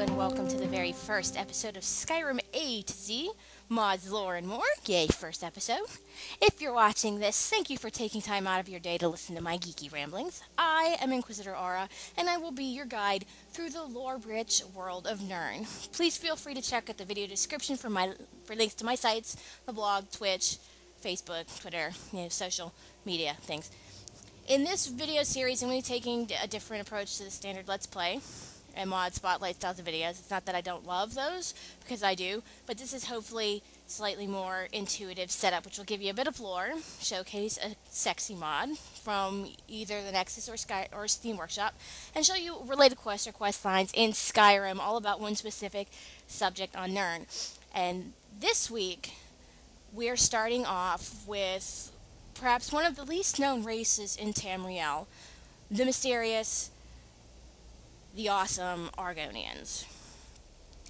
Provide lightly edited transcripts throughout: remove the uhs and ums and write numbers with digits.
and welcome to the very first episode of Skyrim A-Z, mods, lore, and more. Yay, first episode. If you're watching this, thank you for taking time out of your day to listen to my geeky ramblings. I am Inquisitor Aura, and I will be your guide through the lore-rich world of Nirn. Please feel free to check out the video description for links to my sites, the blog, Twitch, Facebook, Twitter, social media things. In this video series, I'm going to be taking a different approach to the standard Let's Play and mod spotlight styles of videos. It's not that I don't love those, because I do, but this is hopefully slightly more intuitive setup, which will give you a bit of lore, showcase a sexy mod from either the Nexus or Steam Workshop, and show you related quests or quest lines in Skyrim, all about one specific subject on Nirn. And this week, we're starting off with perhaps one of the least known races in Tamriel, the mysterious, the awesome Argonians.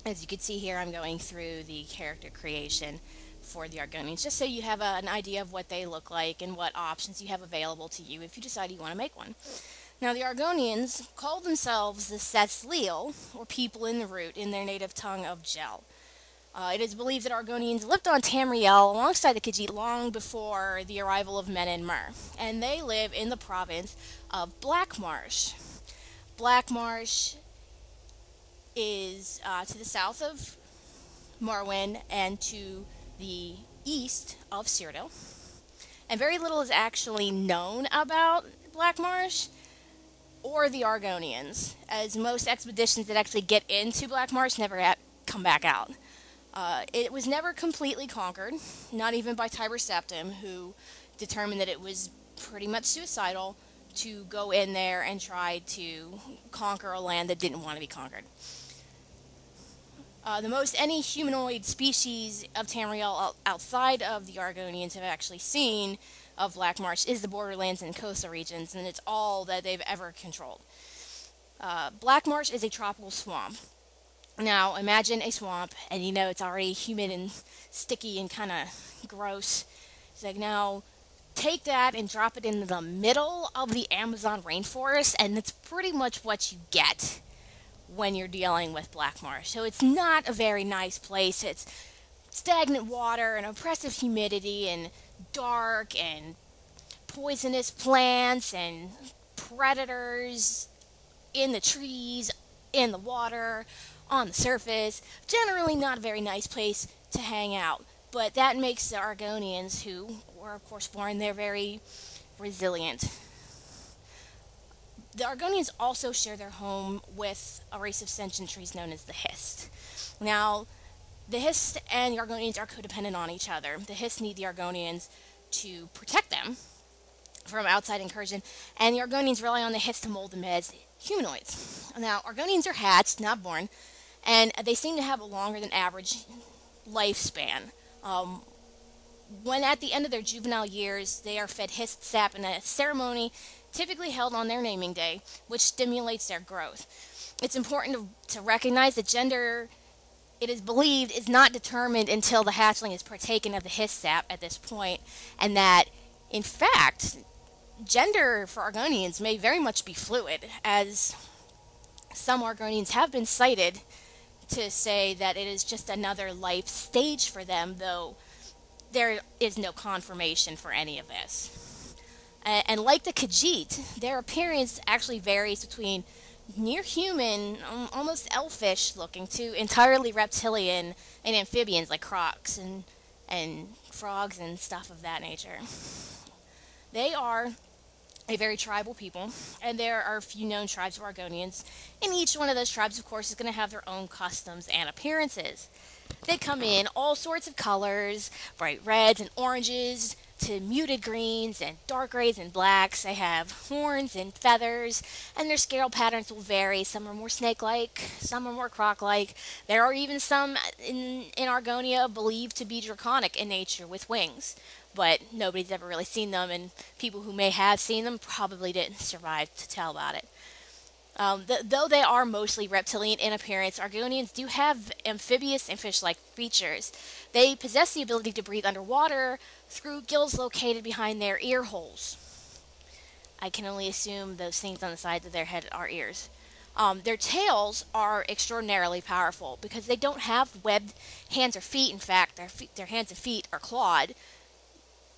As you can see here, I'm going through the character creation for the Argonians, just so you have an idea of what they look like and what options you have available to you if you decide you want to make one. Now, the Argonians call themselves the Sesleal, or people in the root, in their native tongue of Gel. It is believed that Argonians lived on Tamriel alongside the Khajiit long before the arrival of Men in Myr, and they live in the province of Blackmarsh. Blackmarsh is to the south of Morrowind and to the east of Cyrodiil. And very little is actually known about Blackmarsh or the Argonians, as most expeditions that actually get into Blackmarsh never come back out. It was never completely conquered, not even by Tiber Septim, who determined that it was pretty much suicidal to go in there and try to conquer a land that didn't want to be conquered. The most any humanoid species of Tamriel outside of the Argonians have actually seen of Blackmarsh is the borderlands and coastal regions, and it's all that they've ever controlled. Blackmarsh is a tropical swamp. Now, imagine a swamp, and you know it's already humid and sticky and kind of gross. It's like, now, take that and drop it in the middle of the Amazon rainforest, and that's pretty much what you get when you're dealing with Blackmarsh. So it's not a very nice place. It's stagnant water and oppressive humidity and dark and poisonous plants and predators in the trees, in the water, on the surface. Generally not a very nice place to hang out. But that makes the Argonians, who were of course born there, very resilient. The Argonians also share their home with a race of sentient trees known as the Hist. Now, the Hist and the Argonians are codependent on each other. The Hist need the Argonians to protect them from outside incursion, and the Argonians rely on the Hist to mold them as humanoids. Now, Argonians are hatched, not born, and they seem to have a longer than average lifespan. When at the end of their juvenile years, they are fed Hist sap in a ceremony typically held on their naming day, which stimulates their growth. It's important to recognize that gender, it is believed, is not determined until the hatchling has partaken of the Hist sap at this point, and that, in fact, gender for Argonians may very much be fluid, as some Argonians have been cited to say that it is just another life stage for them, though there is no confirmation for any of this. And like the Khajiit, their appearance actually varies between near human, almost elfish looking, to entirely reptilian and amphibians like crocs and frogs and stuff of that nature. They are a very tribal people, and there are a few known tribes of Argonians, and each one of those tribes, of course, is going to have their own customs and appearances. They come in all sorts of colors, bright reds and oranges, to muted greens and dark grays and blacks. They have horns and feathers, and their scale patterns will vary. Some are more snake-like, some are more croc-like. There are even some in Argonia believed to be draconic in nature with wings, but nobody's ever really seen them, and people who may have seen them probably didn't survive to tell about it. Though they are mostly reptilian in appearance, Argonians do have amphibious and fish-like features. They possess the ability to breathe underwater through gills located behind their ear holes. I can only assume those things on the sides of their head are ears. Their tails are extraordinarily powerful because they don't have webbed hands or feet. In fact, their hands and feet are clawed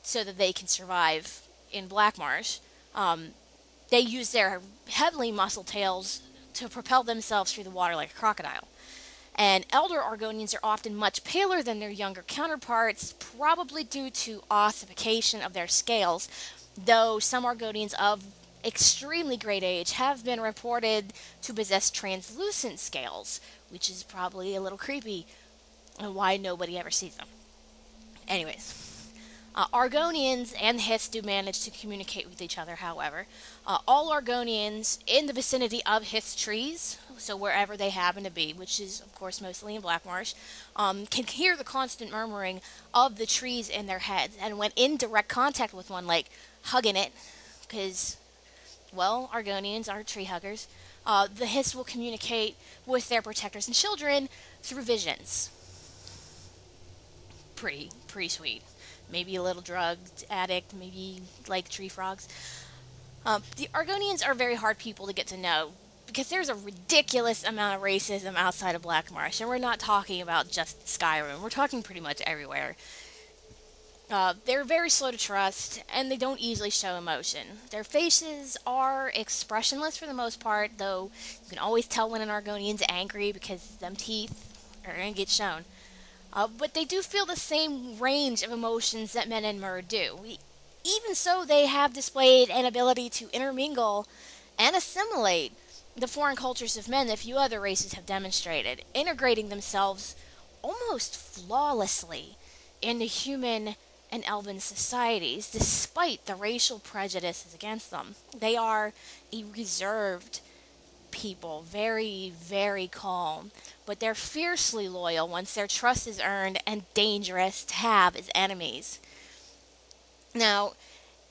so that they can survive in Black Marsh. They use their heavily muscled tails to propel themselves through the water like a crocodile. And elder Argonians are often much paler than their younger counterparts, probably due to ossification of their scales, though some Argonians of extremely great age have been reported to possess translucent scales, which is probably a little creepy and why nobody ever sees them. Anyways, Argonians and Hiths do manage to communicate with each other, however. All Argonians in the vicinity of Hiths trees, so wherever they happen to be, which is, of course, mostly in Black Marsh, can hear the constant murmuring of the trees in their heads. And when in direct contact with one, like hugging it, because, well, Argonians are tree huggers, the Hiths will communicate with their protectors and children through visions. Pretty sweet. Maybe a little drug addict, maybe like tree frogs. The Argonians are very hard people to get to know because there's a ridiculous amount of racism outside of Black Marsh, and we're not talking about just Skyrim. We're talking pretty much everywhere. They're very slow to trust, and they don't easily show emotion. Their faces are expressionless for the most part, though you can always tell when an Argonian's angry because them teeth are going to get shown. But they do feel the same range of emotions that men and Mer do. Even so, they have displayed an ability to intermingle and assimilate the foreign cultures of men that few other races have demonstrated, integrating themselves almost flawlessly into human and elven societies, despite the racial prejudices against them. They are a reserved people, very, very calm, but they're fiercely loyal once their trust is earned and dangerous to have as enemies. Now,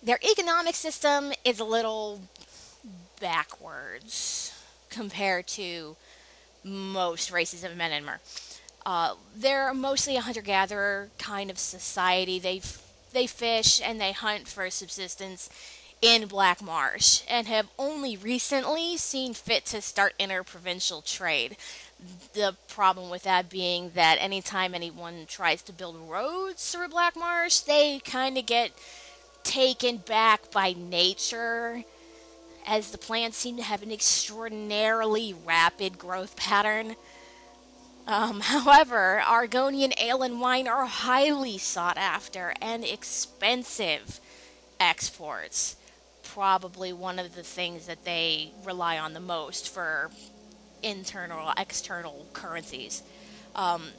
their economic system is a little backwards compared to most races of men and Mer. They're mostly a hunter-gatherer kind of society. They fish and they hunt for subsistence in Black Marsh and have only recently seen fit to start interprovincial trade. The problem with that being that anytime anyone tries to build roads through Black Marsh, they kind of get taken back by nature, as the plants seem to have an extraordinarily rapid growth pattern. However, Argonian ale and wine are highly sought after and expensive exports. Probably one of the things that they rely on the most for internal, external currencies. And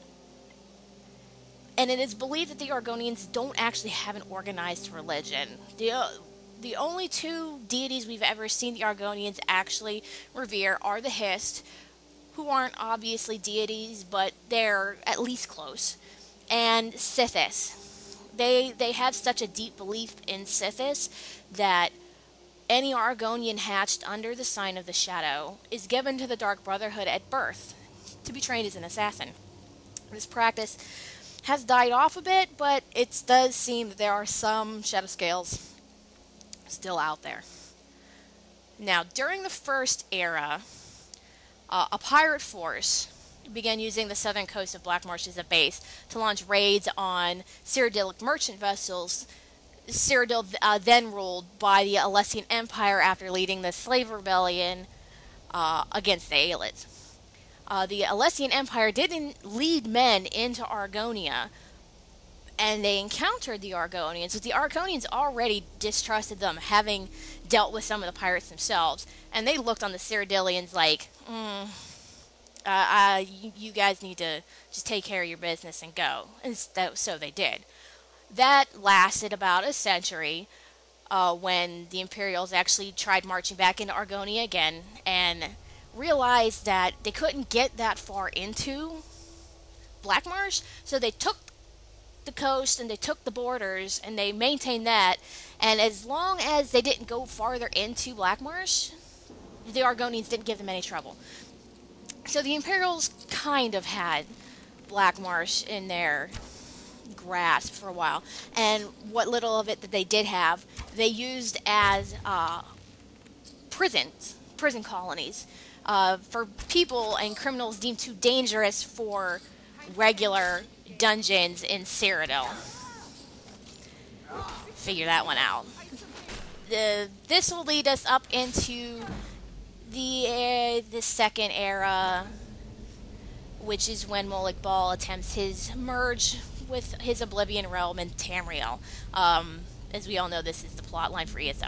it is believed that the Argonians don't actually have an organized religion. The only two deities we've ever seen the Argonians actually revere are the Hist, who aren't obviously deities, but they're at least close, and Sithis. They have such a deep belief in Sithis that any Argonian hatched under the sign of the Shadow is given to the Dark Brotherhood at birth to be trained as an assassin. This practice has died off a bit, but it does seem that there are some Shadow Scales still out there. Now, during the First Era, a pirate force began using the southern coast of Black Marsh as a base to launch raids on Cyrodiilic merchant vessels. Cyrodiil then ruled by the Alessian Empire after leading the slave rebellion against the Aelids. The Alessian Empire didn't lead men into Argonia, and they encountered the Argonians, but the Argonians already distrusted them, having dealt with some of the pirates themselves, and they looked on the Cyrodiilians like, you guys need to just take care of your business and go. And so they did. That lasted about a century, when the Imperials actually tried marching back into Argonia again, and realized that they couldn't get that far into Black Marsh, so they took the coast and they took the borders and they maintained that, and as long as they didn't go farther into Black Marsh, the Argonians didn't give them any trouble. So the Imperials kind of had Black Marsh in their grasp for a while, and what little of it that they did have, they used as prison colonies for people and criminals deemed too dangerous for regular dungeons in Cyrodiil. Figure that one out. This will lead us up into the second era, which is when Molag Bal attempts his merge with his Oblivion realm in Tamriel. As we all know, this is the plot line for ESO.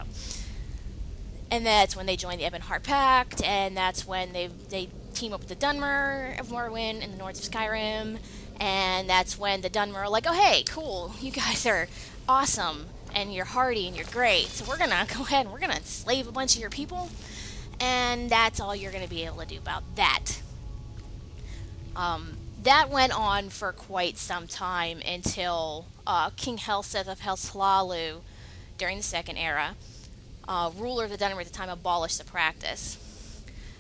And that's when they join the Ebonheart Pact, and that's when they team up with the Dunmer of Morrowind in the north of Skyrim, and that's when the Dunmer are like, oh hey, cool, you guys are awesome, and you're hardy, and you're great, so we're gonna go ahead and we're gonna enslave a bunch of your people, and that's all you're gonna be able to do about that. That went on for quite some time until King Helseth of Helslalu, during the Second Era, ruler of the Dunmer at the time, abolished the practice.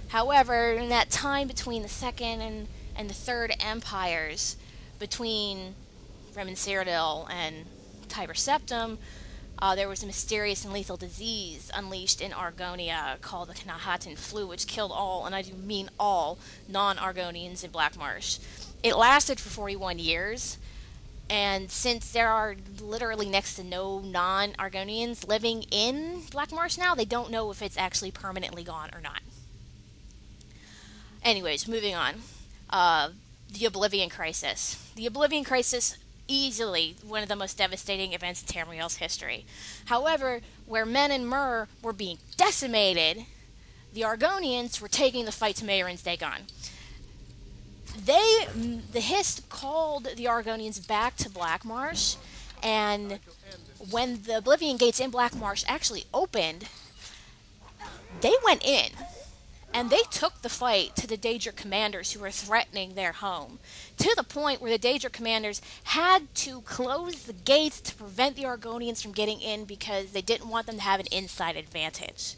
However, in that time between the Second and the Third Empires, between Remen Cyrodiil and Tiber Septim, there was a mysterious and lethal disease unleashed in Argonia called the Knahaten flu, which killed all, and I do mean all, non-Argonians in Blackmarsh. It lasted for 41 years, and since there are literally next to no non-Argonians living in Blackmarsh now, they don't know if it's actually permanently gone or not. Anyways, moving on. The Oblivion Crisis. The Oblivion Crisis, easily one of the most devastating events in Tamriel's history. However, where Men and Mer were being decimated, the Argonians were taking the fight to Mehrunes Dagon. The Hist called the Argonians back to Blackmarsh, and when the Oblivion Gates in Blackmarsh actually opened, they went in, and they took the fight to the Daedra commanders who were threatening their home, to the point where the Daedra commanders had to close the gates to prevent the Argonians from getting in because they didn't want them to have an inside advantage.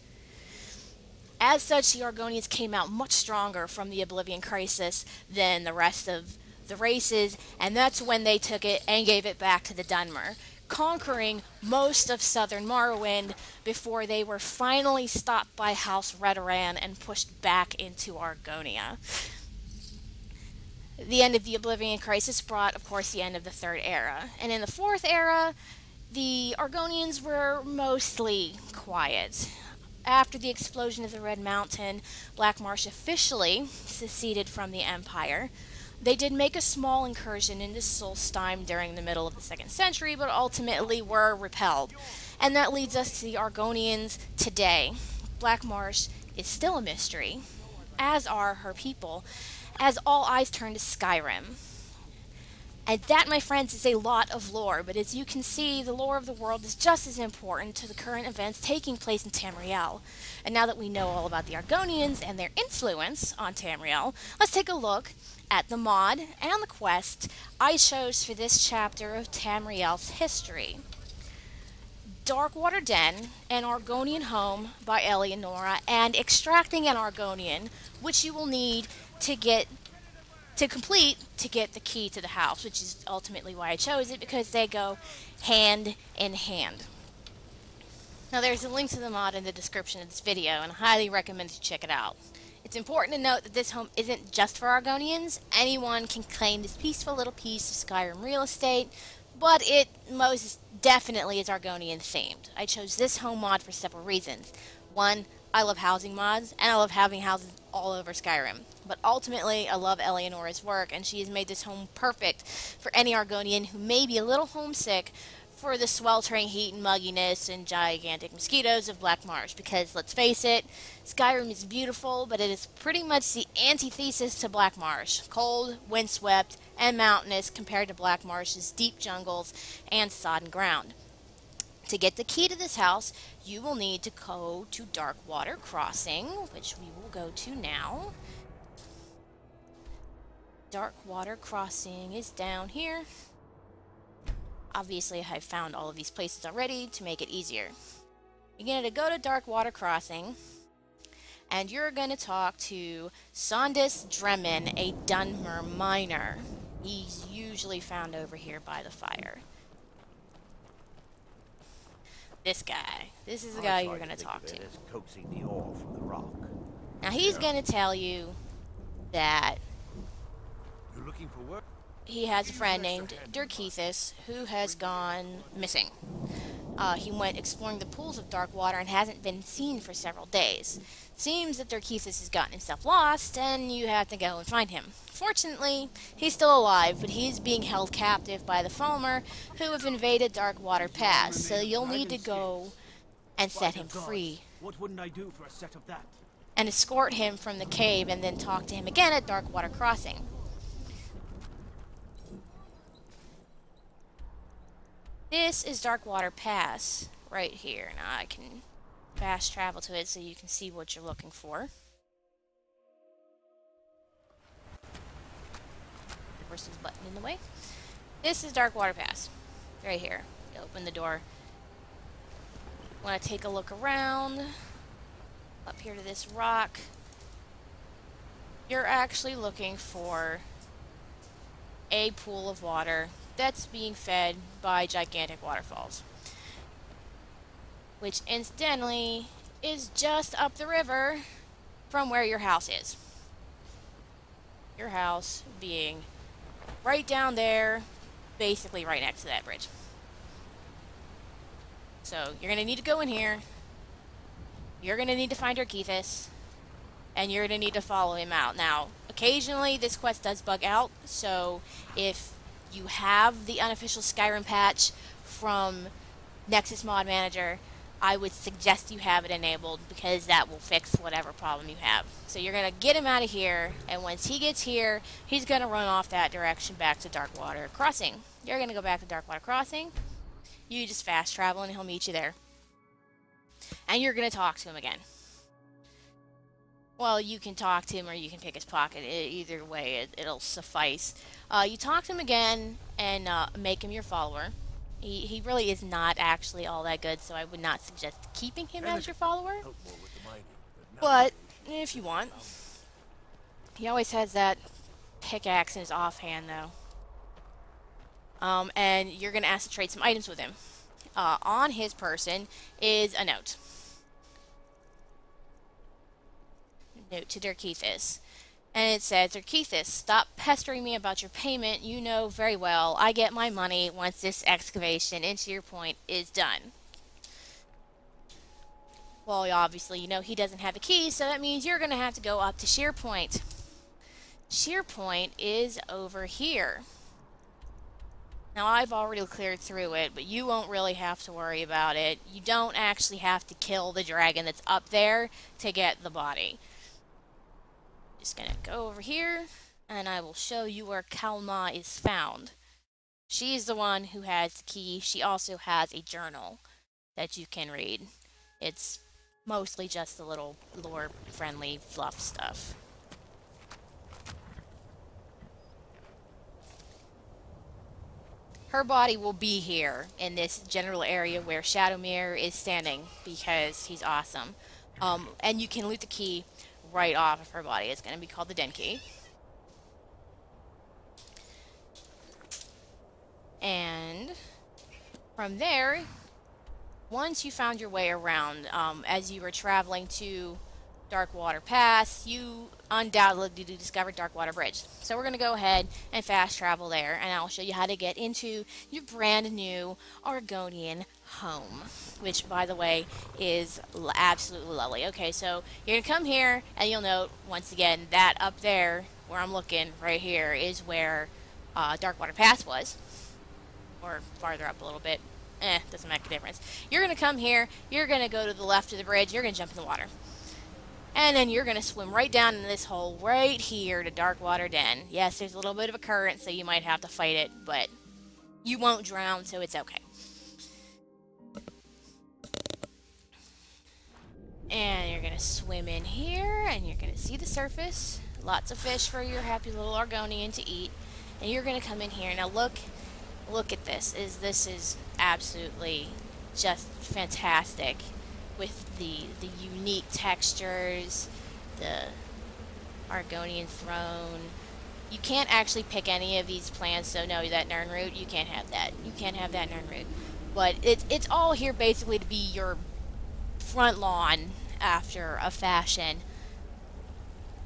As such, the Argonians came out much stronger from the Oblivion Crisis than the rest of the races, and that's when they took it and gave it back to the Dunmer, conquering most of southern Morrowind before they were finally stopped by House Redoran and pushed back into Argonia. The end of the Oblivion Crisis brought, of course, the end of the Third Era, and in the Fourth Era, the Argonians were mostly quiet. After the explosion of the Red Mountain, Blackmarsh officially seceded from the Empire. They did make a small incursion into Solstheim during the middle of the 2nd century, but ultimately were repelled. And that leads us to the Argonians today. Blackmarsh is still a mystery, as are her people, as all eyes turn to Skyrim. And that, my friends, is a lot of lore, but as you can see, the lore of the world is just as important to the current events taking place in Tamriel. And now that we know all about the Argonians and their influence on Tamriel, let's take a look at the mod and the quest I chose for this chapter of Tamriel's history. Darkwater Den, an Argonian home by Eleonora, and extracting an Argonian, which you will need to get the key to the house, which is ultimately why I chose it, because they go hand in hand. Now there's a link to the mod in the description of this video, and I highly recommend you check it out. It's important to note that this home isn't just for Argonians. Anyone can claim this peaceful little piece of Skyrim real estate, but it most definitely is Argonian themed. I chose this home mod for several reasons. One, I love housing mods, and I love having houses all over Skyrim. But ultimately, I love Eleonora's work, and she has made this home perfect for any Argonian who may be a little homesick for the sweltering heat and mugginess and gigantic mosquitoes of Blackmarsh. Because, let's face it, Skyrim is beautiful, but it is pretty much the antithesis to Blackmarsh. Cold, windswept, and mountainous compared to Blackmarsh's deep jungles and sodden ground. To get the key to this house, you will need to go to Darkwater Crossing, which we will go to now. Darkwater Crossing is down here. Obviously, I have found all of these places already to make it easier. You're going to go to Darkwater Crossing, and you're going to talk to Sondis Dremen, a Dunmer miner. He's usually found over here by the fire. This guy. This is the guy you're going to talk to. Coaxing the ore from the rock. Now he's gonna tell you that You're looking for work? he has a friend named Dirkethis who has gone missing. He went exploring the pools of dark water and hasn't been seen for several days. Seems that Dirkethis has gotten himself lost, and you have to go and find him. Fortunately, he's still alive, but he's being held captive by the Falmer, who have invaded Darkwater Pass, so you'll need to go and set him free, What wouldn't I do for a set of that? and escort him from the cave, and then talk to him again at Darkwater Crossing. This is Darkwater Pass, right here. Now I can fast travel to it so you can see what you're looking for. Versus button in the way. This is Darkwater Pass, right here. You open the door. Want to take a look around. Up here to this rock. You're actually looking for a pool of water that's being fed by gigantic waterfalls, which incidentally is just up the river from where your house is. Your house being right down there, basically right next to that bridge. So you're going to need to go in here. You're going to need to find Argithis, and you're going to need to follow him out. Now, occasionally this quest does bug out, so if you have the unofficial Skyrim patch from Nexus Mod Manager, I would suggest you have it enabled, because that will fix whatever problem you have. So you're going to get him out of here, and once he gets here, he's going to run off that direction back to Darkwater Crossing. You're going to go back to Darkwater Crossing. You just fast travel, and he'll meet you there. And you're going to talk to him again. Well, you can talk to him or you can pick his pocket. Either way, it'll suffice. You talk to him again and make him your follower. He really is not actually all that good, so I would not suggest keeping him as your follower. But if you want. He always has that pickaxe in his offhand, though. And you're going to ask to trade some items with him. On his person is a note. Note to Dirkethis. And it says, Dirkethis, stop pestering me about your payment. You know very well I get my money once this excavation into your point is done. Well, obviously, you know he doesn't have the key, so that means you're going to have to go up to Sheerpoint. Sheerpoint is over here. Now, I've already cleared through it, but you won't really have to worry about it. You don't actually have to kill the dragon that's up there to get the body. Just gonna go over here, and I will show you where Kalma is found. She's the one who has the key. She also has a journal that you can read. It's mostly just the little lore-friendly fluff stuff. Her body will be here in this general area where Shadowmere is standing because he's awesome. And you can loot the key right off of her body. It's going to be called the Den Key. And from there, once you found your way around, as you were traveling to Darkwater Pass, you undoubtedly discovered Darkwater Bridge. So we're going to go ahead and fast travel there, and I'll show you how to get into your brand new Argonian home, which, by the way, is absolutely lovely. Okay, so you're going to come here, and you'll note, once again, that up there, where I'm looking, right here, is where Darkwater Pass was. Or farther up a little bit. Doesn't make a difference. You're going to come here, you're going to go to the left of the bridge, you're going to jump in the water. And then you're going to swim right down in this hole right here to Darkwater Den. Yes, there's a little bit of a current, so you might have to fight it, but you won't drown, so it's okay. And you're going to swim in here, and you're going to see the surface. Lots of fish for your happy little Argonian to eat. And you're going to come in here. Now look at this. This is absolutely just fantastic. With the unique textures, the Argonian Throne. You can't actually pick any of these plants, so no, that Nern root, you can't have that. You can't have that Nern root. But it's all here basically to be your front lawn after a fashion.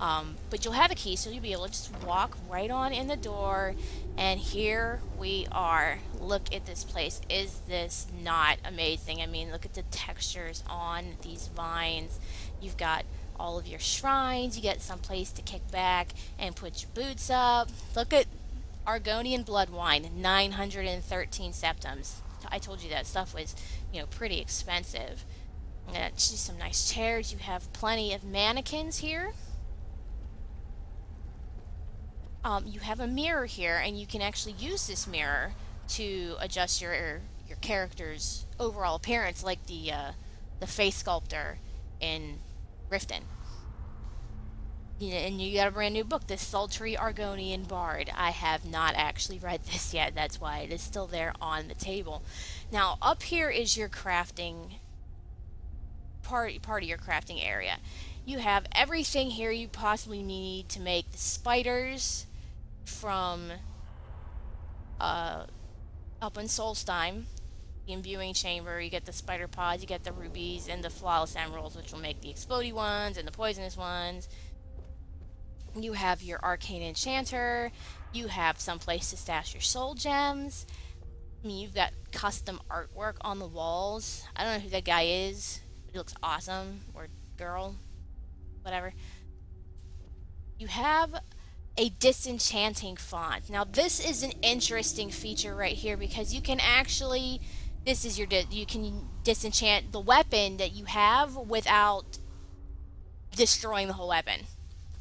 But you'll have a key, so you'll be able to just walk right on in the door, and here we are. Look at this place. Is this not amazing? I mean, look at the textures on these vines. You've got all of your shrines. You get some place to kick back and put your boots up. Look at Argonian blood wine, 913 septums. I told you that stuff was, pretty expensive. And some nice chairs. You have plenty of mannequins here. You have a mirror here, and you can actually use this mirror to adjust your character's overall appearance, like the face sculptor in Riften. And you got a brand new book, The Sultry Argonian Bard. I have not actually read this yet. That's why it is still there on the table. Now, up here is your crafting part of your crafting area. You have everything here you possibly need to make the spiders from up in Solstheim, the imbuing chamber. You get the spider pods, you get the rubies, and the flawless emeralds, which will make the explodey ones and the poisonous ones. You have your arcane enchanter. You have some place to stash your soul gems. I mean, you've got custom artwork on the walls. I don't know who that guy is, but he looks awesome. Or girl, whatever. You have a disenchanting font. Now, this is an interesting feature right here, because you can actually, you can disenchant the weapon that you have without destroying the whole weapon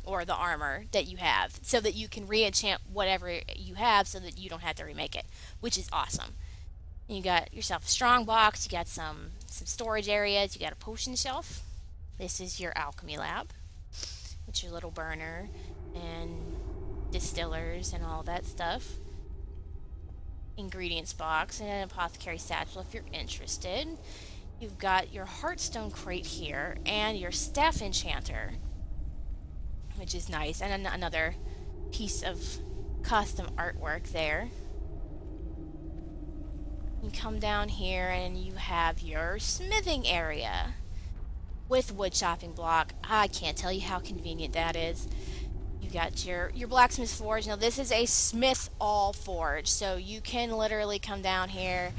or the armor that you have, so that you can re-enchant whatever you have so that you don't have to remake it, which is awesome. And you got yourself a strong box, you got some storage areas, you got a potion shelf. This is your alchemy lab. It's your little burner and distillers and all that stuff. Ingredients box and an apothecary satchel if you're interested. You've got your heartstone crate here and your staff enchanter, which is nice, and another piece of custom artwork there. You come down here and you have your smithing area with wood chopping block. I can't tell you how convenient that is. You got your blacksmith forge. Now this is a smith all forge, so you can literally come down here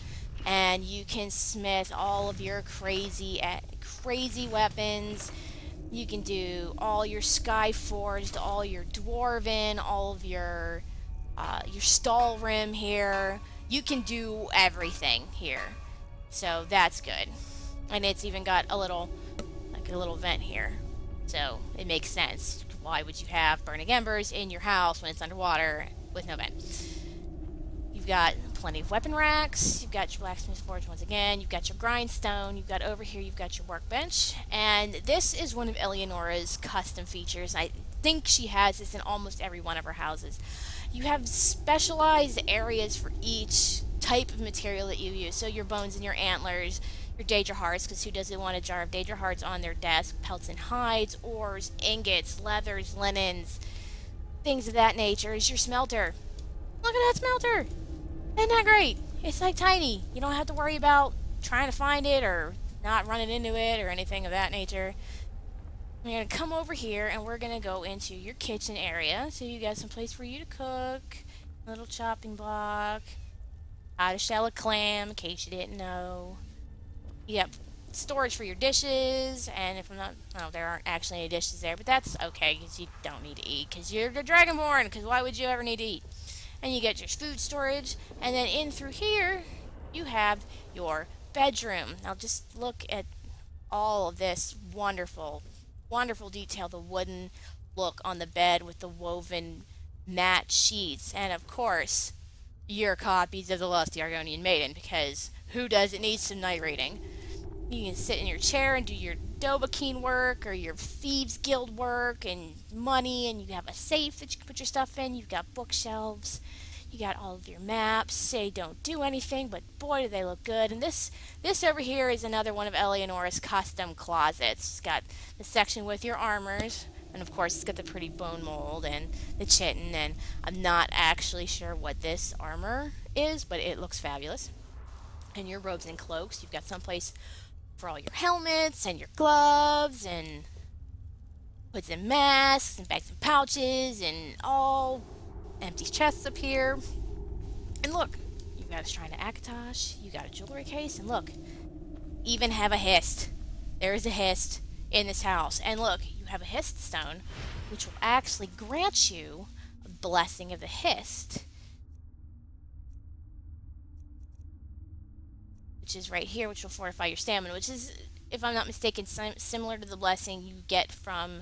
and you can smith all of your crazy weapons. You can do all your sky forged, all your dwarven, all of your Stalrim here. You can do everything here, so that's good. And it's even got a little vent here, so it makes sense. Why would you have burning embers in your house when it's underwater with no vent? You've got plenty of weapon racks. You've got your blacksmith forge once again. You've got your grindstone. You've got over here, you've got your workbench. And this is one of Eleonora's custom features. I think she has this in almost every one of her houses. You have specialized areas for each type of material that you use. So your bones and your antlers, your Daedra hearts, because who doesn't want a jar of Daedra hearts on their desk, pelts and hides, ores, ingots, leathers, linens, things of that nature. Is your smelter. Look at that smelter! Isn't that great? It's like tiny. You don't have to worry about trying to find it or not running into it or anything of that nature. We're going to come over here and we're going to go into your kitchen area. So you got some place for you to cook, a little chopping block, how to shell a clam in case you didn't know. You have storage for your dishes, and if I'm not, well, there aren't actually any dishes there, but that's okay because you don't need to eat because you're the Dragonborn, because why would you ever need to eat? And you get your food storage, and then in through here you have your bedroom. Now just look at all of this wonderful detail, the wooden look on the bed with the woven matte sheets, and of course your copies of the Lusty Argonian Maiden, because who doesn't need some night reading? You can sit in your chair and do your Dovahkiin work or your Thieves Guild work and money, and you have a safe that you can put your stuff in. You've got bookshelves. You got all of your maps. Say don't do anything, but boy do they look good. And this over here is another one of Eleonora's custom closets. It's got the section with your armors, and of course it's got the pretty bone mold and the chitin, and I'm not actually sure what this armor is, but it looks fabulous. And your robes and cloaks. You've got someplace for all your helmets and your gloves and Puts in masks and bags and pouches and all empty chests up here. And look, you got a shrine to Akatosh, you got a jewelry case, and look, even have a hist. There is a hist in this house. And look, you have a hist stone, which will actually grant you a blessing of the hist, which is right here, which will fortify your stamina, which is, if I'm not mistaken, similar to the blessing you get from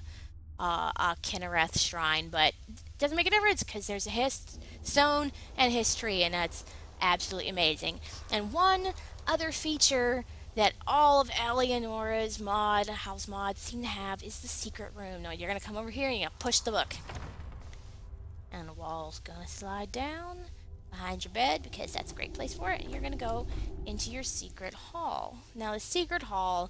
a Kinnereth shrine, but it doesn't make a difference because there's a hist stone and history, and that's absolutely amazing. And one other feature that all of Eleonora's house mods seem to have is the secret room. Now you're gonna come over here and you're gonna push the book, and the wall's gonna slide down behind your bed because that's a great place for it, and you're gonna go into your secret hall. Now the secret hall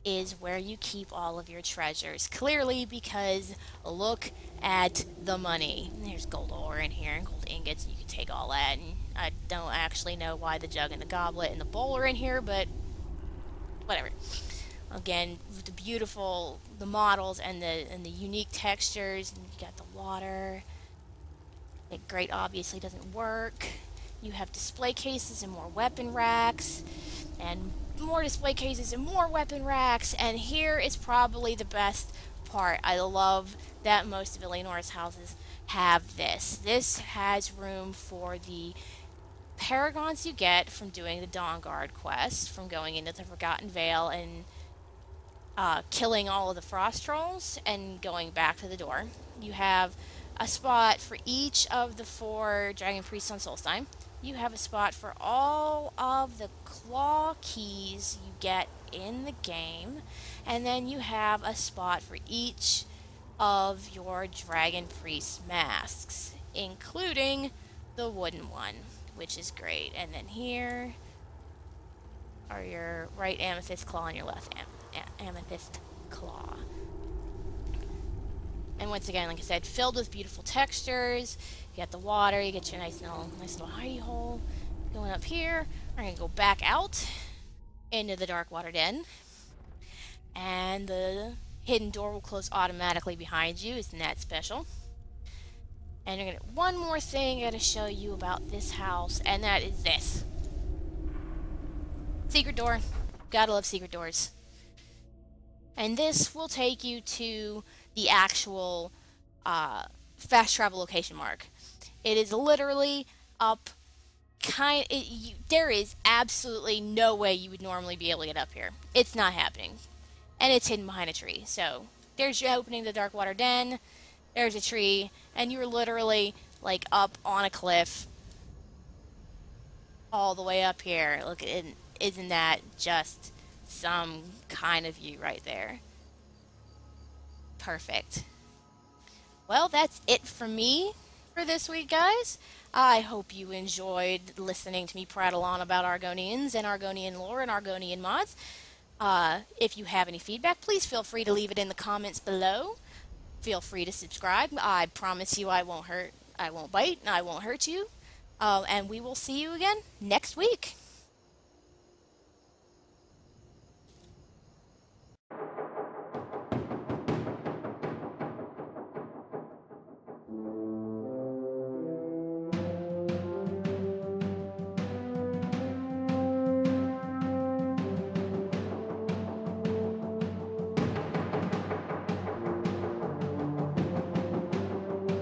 is where you keep all of your treasures, clearly, because look at the money. There's gold ore in here and gold ingots, and you can take all that, and I don't actually know why the jug and the goblet and the bowl are in here, but whatever. Again, with the models and the unique textures, and you got the water. The grate obviously doesn't work. You have display cases and more weapon racks, and more display cases and more weapon racks, and here is probably the best part. I love that most of Eleanor's houses have this. This has room for the paragons you get from doing the Dawnguard quest, from going into the Forgotten Vale and killing all of the frost trolls and going back to the door. You have a spot for each of the 4 dragon priests on Solstheim. You have a spot for all of the claw keys you get in the game, and then you have a spot for each of your dragon priest masks, including the wooden one, which is great. And then here are your right amethyst claw and your left amethyst claw. And once again, like I said, filled with beautiful textures. You got the water, you get your nice little hidey hole. Going up here, we're going to go back out into the dark water den. And the hidden door will close automatically behind you. Isn't that special? And you're going to, one more thing I got to show you about this house, and that is this. Secret door. Gotta love secret doors. And this will take you to the actual fast travel location mark. It is literally up there is absolutely no way you would normally be able to get up here. It's not happening. And it's hidden behind a tree. So there's your opening to the Darkwater Den. There's a tree, and you're literally like up on a cliff all the way up here. Look, isn't that just some kind of view right there? Perfect. Well, that's it for me for this week, guys. I hope you enjoyed listening to me prattle on about Argonians and Argonian lore and Argonian mods. If you have any feedback, please feel free to leave it in the comments below. Feel free to subscribe. I promise you I won't bite, and I won't hurt you. And we will see you again next week.